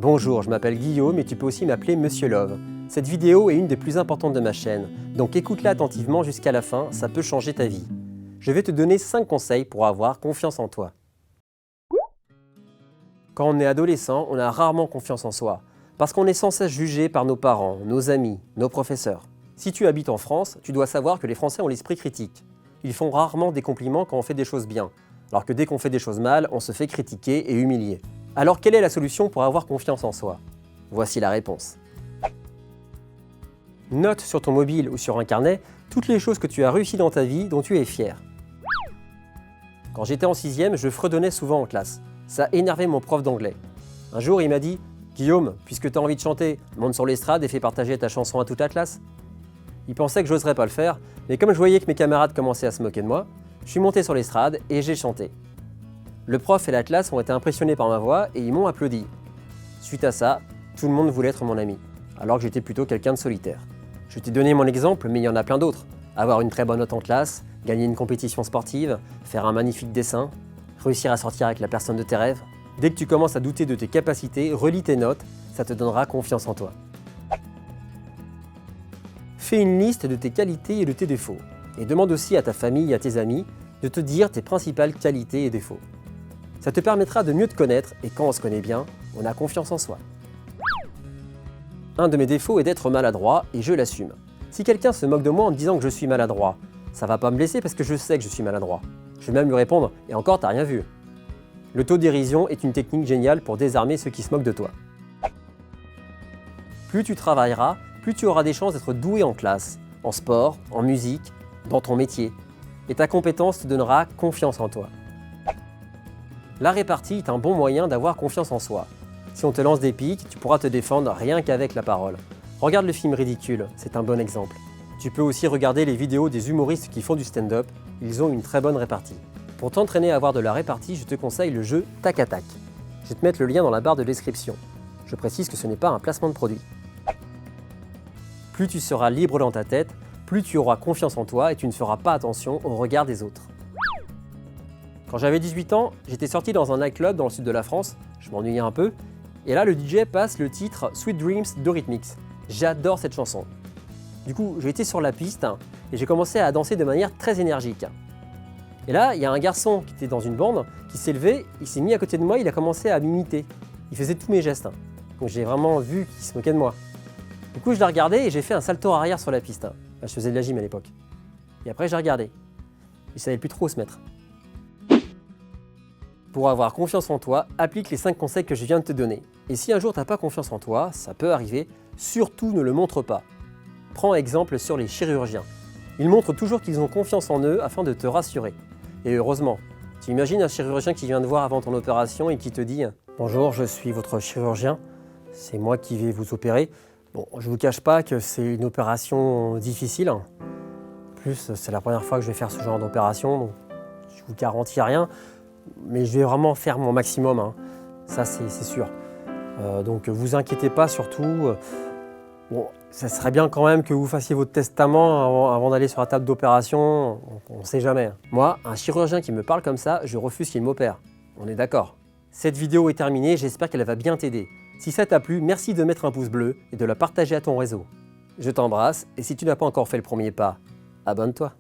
Bonjour, je m'appelle Guillaume et tu peux aussi m'appeler Monsieur Love. Cette vidéo est une des plus importantes de ma chaîne, donc écoute-la attentivement jusqu'à la fin, ça peut changer ta vie. Je vais te donner 5 conseils pour avoir confiance en toi. Quand on est adolescent, on a rarement confiance en soi, parce qu'on est sans cesse jugé par nos parents, nos amis, nos professeurs. Si tu habites en France, tu dois savoir que les Français ont l'esprit critique. Ils font rarement des compliments quand on fait des choses bien, alors que dès qu'on fait des choses mal, on se fait critiquer et humilier. Alors quelle est la solution pour avoir confiance en soi? Voici la réponse. Note sur ton mobile ou sur un carnet toutes les choses que tu as réussi dans ta vie dont tu es fier. Quand j'étais en 6e, je fredonnais souvent en classe. Ça énervait mon prof d'anglais. Un jour, il m'a dit « Guillaume, puisque tu as envie de chanter, monte sur l'estrade et fais partager ta chanson à toute la classe. » Il pensait que je n'oserais pas le faire, mais comme je voyais que mes camarades commençaient à se moquer de moi, je suis monté sur l'estrade et j'ai chanté. Le prof et la classe ont été impressionnés par ma voix et ils m'ont applaudi. Suite à ça, tout le monde voulait être mon ami, alors que j'étais plutôt quelqu'un de solitaire. Je t'ai donné mon exemple, mais il y en a plein d'autres. Avoir une très bonne note en classe, gagner une compétition sportive, faire un magnifique dessin, réussir à sortir avec la personne de tes rêves. Dès que tu commences à douter de tes capacités, relis tes notes, ça te donnera confiance en toi. Fais une liste de tes qualités et de tes défauts. Et demande aussi à ta famille et à tes amis de te dire tes principales qualités et défauts. Ça te permettra de mieux te connaître et quand on se connaît bien, on a confiance en soi. Un de mes défauts est d'être maladroit et je l'assume. Si quelqu'un se moque de moi en me disant que je suis maladroit, ça va pas me blesser parce que je sais que je suis maladroit. Je vais même lui répondre « et encore t'as rien vu ». L'autodérision est une technique géniale pour désarmer ceux qui se moquent de toi. Plus tu travailleras, plus tu auras des chances d'être doué en classe, en sport, en musique, dans ton métier. Et ta compétence te donnera confiance en toi. La répartie est un bon moyen d'avoir confiance en soi. Si on te lance des piques, tu pourras te défendre rien qu'avec la parole. Regarde le film Ridicule, c'est un bon exemple. Tu peux aussi regarder les vidéos des humoristes qui font du stand-up, ils ont une très bonne répartie. Pour t'entraîner à avoir de la répartie, je te conseille le jeu Tac à Tac. Je vais te mettre le lien dans la barre de description. Je précise que ce n'est pas un placement de produit. Plus tu seras libre dans ta tête, plus tu auras confiance en toi et tu ne feras pas attention au regard des autres. Quand j'avais 18 ans, j'étais sorti dans un nightclub dans le sud de la France, je m'ennuyais un peu, et là le DJ passe le titre Sweet Dreams d'Eurythmics. J'adore cette chanson. Du coup, j'ai été sur la piste et j'ai commencé à danser de manière très énergique. Et là, il y a un garçon qui était dans une bande qui s'est levé, il s'est mis à côté de moi, il a commencé à m'imiter. Il faisait tous mes gestes. Donc j'ai vraiment vu qu'il se moquait de moi. Du coup, je l'ai regardé et j'ai fait un salto arrière sur la piste. Je faisais de la gym à l'époque. Et après, j'ai regardé. Il savait plus trop où se mettre. Pour avoir confiance en toi, applique les 5 conseils que je viens de te donner. Et si un jour tu n'as pas confiance en toi, ça peut arriver, surtout ne le montre pas. Prends exemple sur les chirurgiens. Ils montrent toujours qu'ils ont confiance en eux afin de te rassurer. Et heureusement, tu imagines un chirurgien qui vient te voir avant ton opération et qui te dit « Bonjour, je suis votre chirurgien, c'est moi qui vais vous opérer. Bon, je ne vous cache pas que c'est une opération difficile. En plus, c'est la première fois que je vais faire ce genre d'opération, donc je ne vous garantis rien. Mais je vais vraiment faire mon maximum, ça c'est sûr. Donc vous inquiétez pas surtout. Bon, ça serait bien quand même que vous fassiez votre testament avant d'aller sur la table d'opération, on ne sait jamais. Moi, un chirurgien qui me parle comme ça, je refuse qu'il m'opère. On est d'accord. Cette vidéo est terminée, j'espère qu'elle va bien t'aider. Si ça t'a plu, merci de mettre un pouce bleu et de la partager à ton réseau. Je t'embrasse et si tu n'as pas encore fait le premier pas, abonne-toi.